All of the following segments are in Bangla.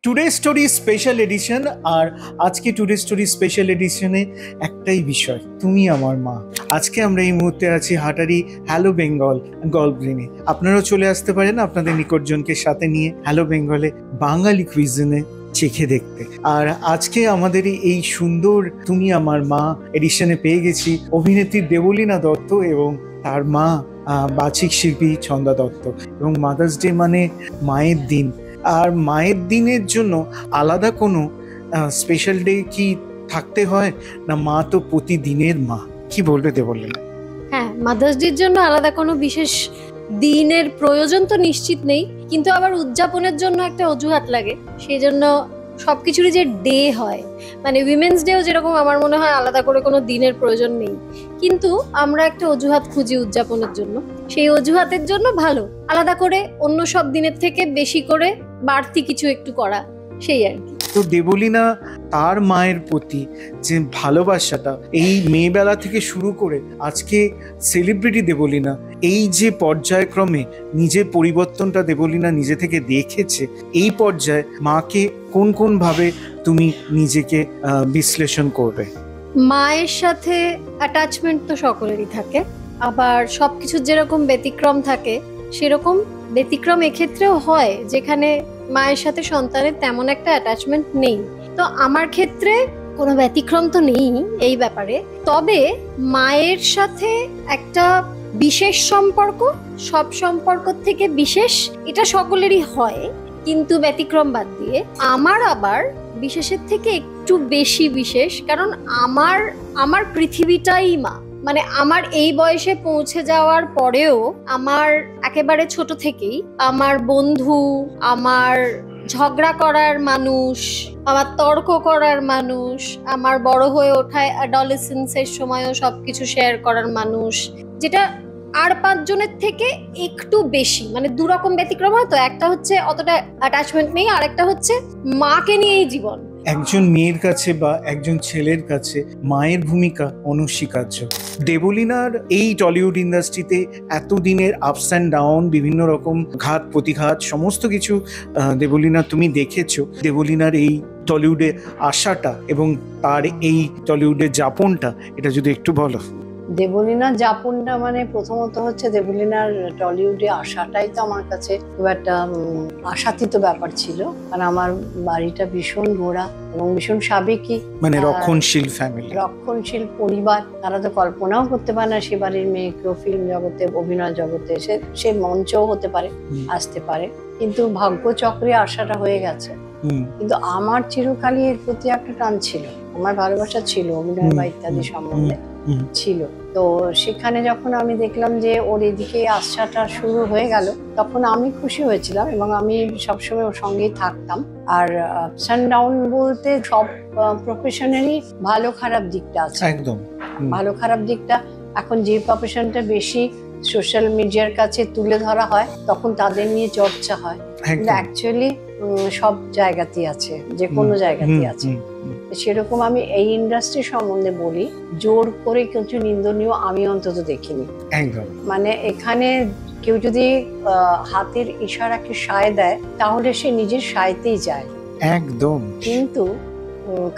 Today story special edition. আর আজকে টুডে স্টোরি স্পেশাল এডিশনে একটাই বিষয়, তুমি আমার মা। আজকে আমরা এই মুহূর্তে আছি হাটারি হ্যালো বেঙ্গল গল্ফ গ্রিনে। আপনারাও চলে আসতে পারেন আপনাদের নিকটজনকে সাথে নিয়ে হ্যালো বেঙ্গলে বাঙালি কুইজিনে চেখে দেখতে। আর আজকে আমাদের এই সুন্দর তুমি আমার মা এডিশনে পেয়ে গেছি অভিনেত্রী দেবলীনা দত্ত এবং তার মা বাচিক শিল্পী ছন্দা দত্ত। এবং মাদার্স ডে মানে মায়ের দিন, আর মায়ের দিনের জন্য আলাদা কোনো স্পেশাল ডে কি থাকতে হয় না? মা তো প্রতিদিনের মা, কি বলবে দেবলীনা? হ্যাঁ, মাদার্স ডের জন্য আলাদা কোনো বিশেষ দিনের প্রয়োজন তো নিশ্চিত নেই, কিন্তু আবার উদযাপনের জন্য একটা অজুহাত লাগে। সেই জন্য সবকিছুরই যে ডে হয়, মানে উইমেন্স ডেও যেরকম আমার মনে হয় আলাদা করে কোনো দিনের প্রয়োজন নেই, কিন্তু আমরা একটা অজুহাত খুঁজি উদযাপনের জন্য। সেই অজুহাতের জন্য ভালো আলাদা করে অন্য সব দিনের থেকে বেশি করে বাড়তি কিছু একটু করা, সেই আর কি। তো দেবলীনা তার মায়ের প্রতি যে ভালোবাসাটা এই মেয়েবেলা থেকে শুরু করে আজকে সেলিব্রিটি দেবলীনা, এই যে পর্যায়ক্রমে নিজের পরিবর্তনটা দেবলীনা নিজে থেকে দেখেছে, এই পর্যায়ে মাকে কোন কোন ভাবে তুমি নিজেকে বিশ্লেষণ করবে? মায়ের সাথে অ্যাটাচমেন্ট তো সকলেরই থাকে, আবার সবকিছুর যেরকম ব্যতিক্রম থাকে সেরকম ব্যতিক্রম এক্ষেত্রেও হয়, যেখানে মায়ের সাথে সন্তানের তেমন একটা অ্যাটাচমেন্ট নেই। তো আমার ক্ষেত্রে কোনো ব্যতিক্রম তো নেই এই ব্যাপারে, তবে মায়ের সাথে একটা বিশেষ সম্পর্ক, সব সম্পর্ক থেকে বিশেষ, এটা সকলেরই হয়, কিন্তু ব্যতিক্রম বাদ দিয়ে আমার আবার বিশেষের থেকে একটু বেশি বিশেষ, কারণ আমার পৃথিবীটাই মা। মানে আমার এই বয়সে পৌঁছে যাওয়ার পরেও আমার একেবারে ছোট থেকেই আমার বন্ধু, আমার ঝগড়া করার মানুষ, আমার তর্ক করার মানুষ, আমার বড় হয়ে ওঠায় অ্যাডোলেসেন্সের সময়ও সবকিছু শেয়ার করার মানুষ, যেটা আর 5 জনের থেকে একটু বেশি, মানে দুরকম ব্যতিক্রম হয়। তো একটা হচ্ছে অতটা অ্যাটাচমেন্ট নেই, আর একটা হচ্ছে মাকে নিয়েই জীবন। একজন মেয়ের কাছে বা একজন ছেলের কাছে মায়ের ভূমিকা অনস্বীকার্য। দেবলীনার এই টলিউড ইন্ডাস্ট্রিতে এতদিনের আপস অ্যান্ড ডাউন, বিভিন্ন রকম ঘাত প্রতিঘাত, সমস্ত কিছু দেবলীনা তুমি দেখেছো। দেবলীনার এই টলিউডে আসাটা এবং তার এই টলিউডে যাপনটা, এটা যদি একটু বলো। দেবলীনার যাপনটা মানে প্রথমত হচ্ছে দেবলীনার টলিউডে আসাটাই তো আমার কাছে খুব একটা আশাতীত ব্যাপার ছিল, কারণ আমার বাড়িটা ভীষণ গোড়া এবং ভীষণ সাবেকি, মানে রক্ষণশীল ফ্যামিলি, রক্ষণশীল পরিবার। তারা তো কল্পনাও করতে পারে না সে বাড়ির মেয়েকেও ফিল্ম জগতে, অভিনয় জগতে সে মঞ্চও হতে পারে, আসতে পারে, কিন্তু ভাগ্যচক্রে আশাটা হয়ে গেছে। কিন্তু আমার চিরকালই এর প্রতি একটা টান ছিল, আমার ভালোবাসা ছিল অভিনয় বা ইত্যাদি সম্বন্ধে ছিল। তো সেখানে যখন আমি দেখলাম যে ওর এদিকে আশাটা শুরু হয়ে গেল, তখন আমি খুশি হয়েছিলাম এবং আমি সবসময় ওর সঙ্গেই থাকতাম। আর আপস অ্যান্ড ডাউন বলতে সব প্রফেশনেরই ভালো খারাপ দিকটা আছে। একদম ভালো খারাপ দিকটা এখন যে প্রফেশনটা বেশি সোশ্যাল মিডিয়ার কাছে তুলে ধরা হয় তখন তাদের নিয়ে চর্চা হয়, কিন্তু অ্যাকচুয়ালি সব জায়গাতেই আছে, যে কোনো জায়গাতেই আছে। সেরকম আমি এই ইন্ডাস্ট্রি সম্বন্ধে বলি, জোর করে কিছু নিন্দনীয় আমি অন্তত দেখিনি। মানে এখানে কেউ যদি হাতের ইশারাকে সায় দেয় তাহলে সে নিজের সায়তেই যায় একদম, কিন্তু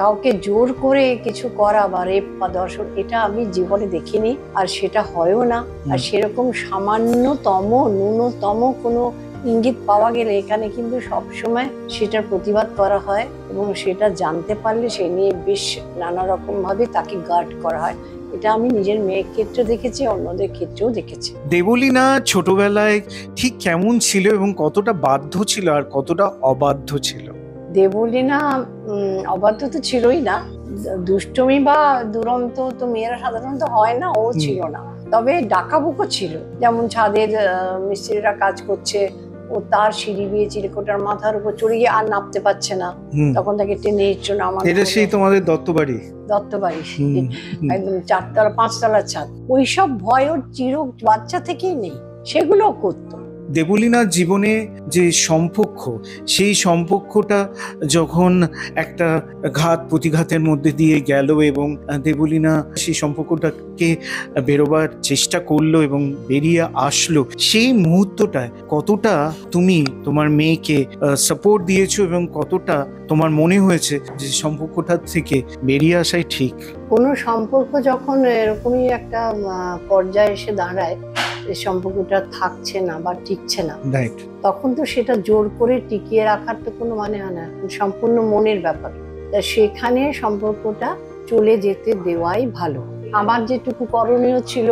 কাউকে জোর করে কিছু করা বা রেপ বা ধর্ষণ, এটা আমি জীবনে দেখিনি, আর সেটা হয়ও না। আর সেরকম সামান্যতম ন্যূনতম কোনো ইঙ্গিত পাওয়া গেলে এখানে কিন্তু সবসময় সেটার প্রতিবাদ করা হয় এবং সেটা জানতে পারলে সে নিয়ে বেশ নানা রকম ভাবে তাকে গার্ড করা হয়। এটা আমি নিজের মেয়ের ক্ষেত্রে দেখেছি, অন্যদের ক্ষেত্রেও দেখেছি। দেবলীনা ছোটবেলায় ঠিক কেমন ছিল এবং কতটা বাধ্য ছিল আর কতটা অবাধ্য ছিল? দেবলীনা অবাধ্য তো ছিলই না, দুষ্টমি বা দুরন্ত তো মেয়েরা সাধারণত হয় না, ও ছিল না। তবে ডাকাবুকো ছিল, যেমন ছাদের মিস্ত্রিরা কাজ করছে, ও তার সিঁড়ি দিয়ে চিলেকোটার মাথার উপর চড়ে গিয়ে আর নামতে পারছে না, তখন তাকে টেনে ইচ্ছে নামানো। এটা সেই তোমাদের দত্তবাড়ি একদম 4তলা 5তলার ছাদ। ওইসব ভয় ওর বাচ্চা থেকেই নেই, সেগুলো করতো। দেবলীনার জীবনে যে সম্পর্ক, সেই সম্পর্কটা যখন একটা ঘাত প্রতিঘাতের মধ্যে দিয়ে গেল এবং দেবলীনা সেই সম্পর্কটাকে বেরোবার চেষ্টা করলো এবং বেরিয়ে আসলো, সেই মুহূর্তটায় কতটা তুমি তোমার মেয়েকে সাপোর্ট দিয়েছো এবং কতটা তোমার মনে হয়েছে যে সম্পর্কটা থেকে বেরিয়ে আসাই ঠিক? কোনো সম্পর্ক যখন এরকমই একটা পর্যায়ে এসে দাঁড়ায়, এই সম্পর্কটা থাকছে না বা টিকছে না, রাইট, তখন তো সেটা জোর করে টিকিয়ে রাখার তো কোনো মানে হয় না, সম্পূর্ণ মনের ব্যাপার। তা সেখানে সম্পর্কটা চলে যেতে দেওয়াই ভালো। আমার যেটুকু করণীয় ছিল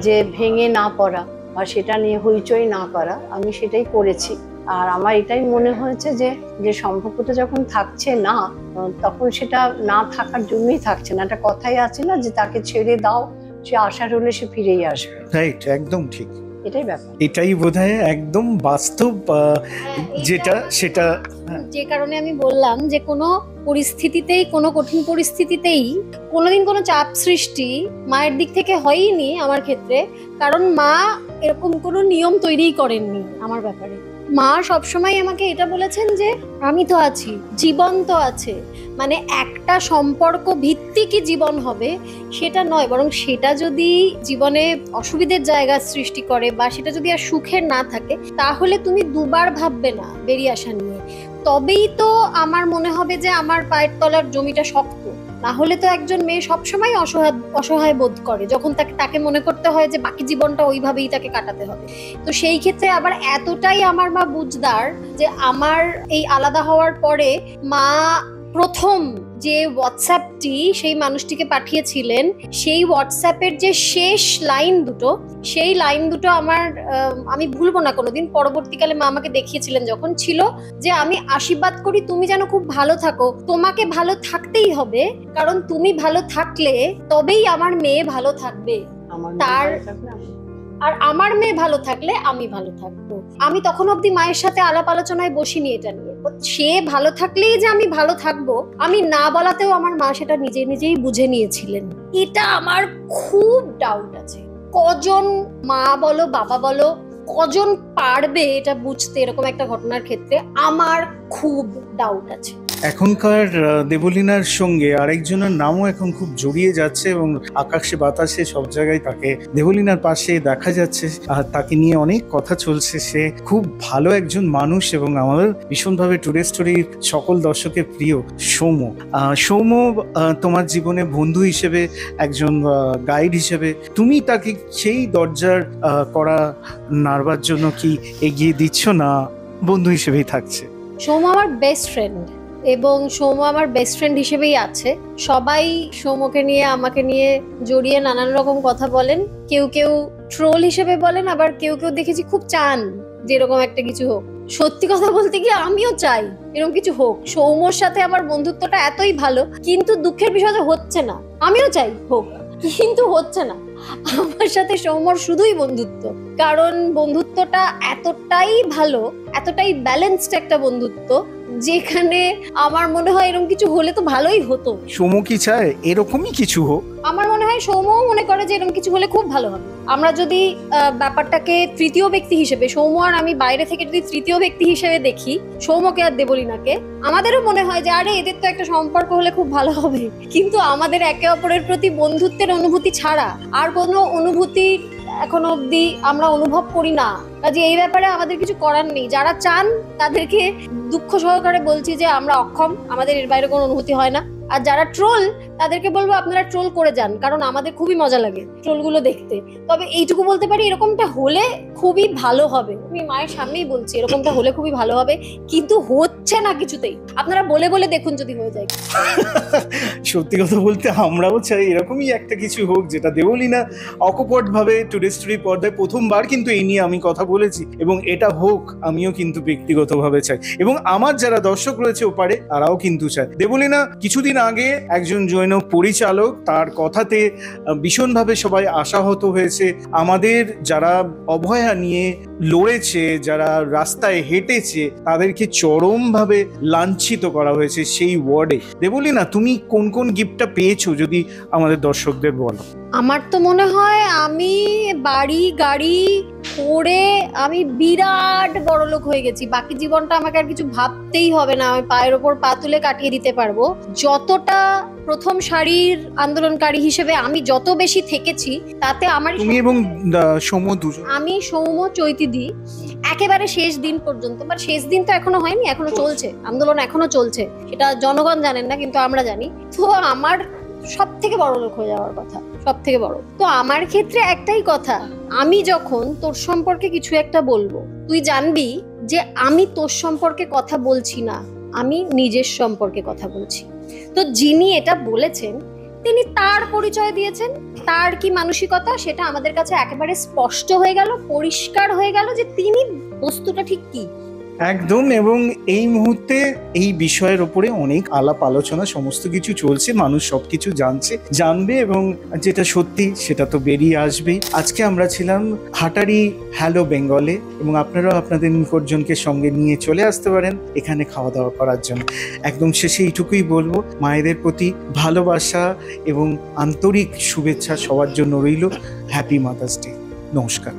যে ভেঙে না পড়া বা সেটা নিয়ে হইচই না করা, আমি সেটাই করেছি। আর আমার এটাই মনে হয়েছে যে সম্পর্কটা যখন থাকছে না, তখন সেটা না থাকার জন্যই থাকছে না। একটা কথাই আছে না যে তাকে ছেড়ে দাও, সে আসার হলে সে ফিরেই আসবে। রাইট, একদম ঠিক। এটাই ব্যাপার, এটাই বোধহয় একদম বাস্তব যেটা, সেটা যে কারণে আমি বললাম যে কোনো পরিস্থিতিতেই, কোনো কঠিন পরিস্থিতিতেই কোনোদিন কোনো চাপ সৃষ্টি মায়ের দিক থেকে হয়নি আমার ক্ষেত্রে, কারণ মা এরকম কোনো নিয়ম তৈরিই করেননি আমার ব্যাপারে। মা সবসময় আমাকে এটা বলেছেন যে আমি তো আছি, জীবন তো আছে, মানে একটা সম্পর্ক ভিত্তিকই জীবন হবে সেটা নয়, বরং সেটা যদি জীবনে অসুবিধার জায়গা সৃষ্টি করে বা সেটা যদি আর সুখের না থাকে, তাহলে তুমি দুবার ভাববে না বেরিয়ে আসা নিয়ে। তবেই তো আমার মনে হবে যে আমার পায়ের তলার জমিটা শক্ত। না হলে তো একজন মেয়ে সবসময় অসহায় বোধ করে যখন তাকে মনে করতে হয় যে বাকি জীবনটা ওইভাবেই তাকে কাটাতে হবে। তো সেই ক্ষেত্রে আবার এতটাই আমার মা বুঝদার যে আমার এই আলাদা হওয়ার পরে মা প্রথম যে হোয়াটসঅ্যাপটি সেই মানুষটিকে পাঠিয়েছিলেন, সেই হোয়াটসঅ্যাপের যে শেষ লাইন দুটো, সেই লাইন দুটো আমি ভুলবো না কোনোদিন। পরবর্তীকালে মা আমাকে দেখিয়েছিলেন যখন, ছিল যে আমি আশীর্বাদ করি তুমি যেন খুব ভালো থাকো, তোমাকে ভালো থাকতেই হবে, কারণ তুমি ভালো থাকলে তবেই আমার মেয়ে ভালো থাকবে, আর আমার মেয়ে ভালো থাকলে আমি ভালো থাকবো। আমি তখন অব্দি মায়ের সাথে আলাপ আলোচনায় বসিনি এটা নিয়ে। সে ভালো থাকলেই যে আমি ভালো থাকবো, আমি না বলাতেও আমার মা সেটা নিজেই বুঝে নিয়েছিলেন। এটা আমার খুব ডাউট আছে, কজন মা বলো বাবা বলো কজন পারবে এটা বুঝতে এরকম একটা ঘটনার ক্ষেত্রে, আমার খুব ডাউট আছে। এখনকার দেবলীনার সঙ্গে আরেকজনের নামও এখন খুব জড়িয়ে যাচ্ছে এবং আকাশে বাতাসে সব জায়গায় তাকে দেবলীনার পাশে দেখা যাচ্ছে, আর তাকে নিয়ে অনেক কথা চলছে। সে খুব ভালো একজন মানুষ এবং আমাদের ভীষণভাবে টুডে স্টোরির সকল দর্শকের প্রিয় সৌম্য। সৌম্য তোমার জীবনে বন্ধু হিসেবে, একজন গাইড হিসেবে তুমি তাকে সেই দরজার করা নাড়বার জন্য কি এগিয়ে দিচ্ছ, না বন্ধু হিসেবেই থাকছে? সৌম্য আমার বেস্ট ফ্রেন্ড এবং সৌম্য আমার বেস্ট ফ্রেন্ড হিসেবেই আছে। সবাই সৌম্যকে নিয়ে আমাকে নিয়ে জড়িয়ে নানান রকম কথা বলেন, কেউ ট্রোল হিসেবে বলেন, আবার কেউ দেখেছি খুব চান যে এরকম একটা কিছু হোক। সত্যি কথা বলতে গিয়ে আমিও চাই এরকম কিছু হোক। সৌম্যর সাথে আমার বন্ধুত্বটা এতই ভালো, কিন্তু দুঃখের বিষয় হচ্ছে না। আমিও চাই হোক, কিন্তু হচ্ছে না। আমার সাথে সৌম্যর শুধুই বন্ধুত্ব, কারণ বন্ধুত্বটা এতটাই ভালো, এতটাই ব্যালেন্সড একটা বন্ধুত্ব, যেখানে আমার মনে হয় এরকম কিছু হলে তো ভালোই হতো। সৌম্য কি চায় এরকমই কিছু হোক? আমার মনে হয় সৌম্যও মনে করে যে এরকম কিছু হলে খুব ভালো হবে। আমরা যদি ব্যাপারটাকে তৃতীয় ব্যক্তি হিসেবে, সৌম্য আর আমি বাইরে থেকে যদি তৃতীয় ব্যক্তি হিসেবে দেখি সৌম্যকে আর দেবলীনাকে, আমাদেরও মনে হয় যে আরে এদের তো একটা সম্পর্ক হলে খুব ভালো হবে, কিন্তু আমাদের একে অপরের প্রতি বন্ধুত্বের অনুভূতি ছাড়া আর কোনো অনুভূতি এখনো অব্দি আমরা অনুভব করি না। কাজে এই ব্যাপারে আমাদের কিছু করার নেই। যারা চান তাদেরকে দুঃখ সহকারে বলছি যে আমরা অক্ষম, আমাদের এর বাইরে কোনো অনুভূতি হয় না। আর যারা ট্রোল তাদেরকে বলবো আপনারা ট্রোল করে যান, কারণ আমাদের খুবই মজা লাগে ট্রোলগুলো দেখতে। তবে এইটুকু বলতে পারি, এরকমটা হলে খুবই ভালো হবে। আমি মায়ের সামনেই বলছি এরকমটা হলে খুবই ভালো হবে, কিন্তু হচ্ছে না কিছুতেই। আপনারা বলে বলে দেখুন যদি হয়ে যায়। সত্যি কথা বলতে আমরাও চাই এরকমই একটা কিছু হোক, যেটা দেবলীনা অকপট ভাবে টুডে স্টোরি পর্দায় প্রথমবার কিন্তু এই নিয়ে আমি কথা বলেছি, এবং এটা হোক আমিও কিন্তু ব্যক্তিগতভাবে চাই, এবং আমার যারা দর্শক রয়েছে ওপারে তারাও কিন্তু চায়। দেবলীনা কিছুদিন আগে একজন জৈন পরিচালক, তার কথাতে ভীষণভাবে সবাই আশাহত হয়েছে। আমাদের যারা অভয়া নিয়ে লড়েছে, যারা রাস্তায় হেঁটেছে, তাদেরকে চরমভাবে লাঞ্ছিত করা হয়েছে সেই ওয়ার্ডে। দেবলীনা, তুমি কোন কোন গিফটটা পেয়েছো যদি আমাদের দর্শকদের বলো। আমার তো মনে হয় আমি বাড়ি গাড়ি করে আমি বিরাট বড়লোক হয়ে গেছি। বাকি জীবনটা আমাকে আর কিছু ভাবতেই হবে না, আমি পায়ের ওপর পা তুলে কাটিয়ে দিতে পারবো। যতটা প্রথম সারির আন্দোলনকারী হিসেবে আমি যত বেশি থেকেছি, তাতে আমার তুমি এবং সৌম্য দুজন। আমি সৌম্য চৈতিদি একেবারে শেষ দিন পর্যন্ত, বাট শেষ দিন তো এখনো হয়নি, এখনো চলছে আন্দোলন, এখনো চলছে, সেটা জনগণ জানেন না কিন্তু আমরা জানি। তো আমার সব থেকে বড় লোক হয়ে যাওয়ার কথা, সব থেকে বড়। তো আমার ক্ষেত্রে একটাই কথা, আমি যখন তোর সম্পর্কে কিছু একটা বলবো, তুই জানবি যে আমি তোর সম্পর্কে কথা বলছি না, আমি নিজের সম্পর্কে কথা বলছি। তো যিনি এটা বলেছেন তিনি তার পরিচয় দিয়েছেন, তার কি মানসিকতা সেটা আমাদের কাছে একেবারে স্পষ্ট হয়ে গেল, পরিষ্কার হয়ে গেল যে তিনি বস্তুটা ঠিক কি। একদম। এবং এই মুহূর্তে এই বিষয়ের ওপরে অনেক আলাপ আলোচনা সমস্ত কিছু চলছে, মানুষ সবকিছু জানবে এবং যেটা সত্যি সেটা তো বেরিয়ে আসবেই। আজকে আমরা ছিলাম হাটারি হ্যালো বেঙ্গলে এবং আপনারাও আপনাদের নিকটজনকে সঙ্গে নিয়ে চলে আসতে পারেন এখানে খাওয়া দাওয়া করার জন্য। একদম শেষে এইটুকুই বলবো, মায়েদের প্রতি ভালোবাসা এবং আন্তরিক শুভেচ্ছা সবার জন্য রইল। Happy mother's day. নমস্কার।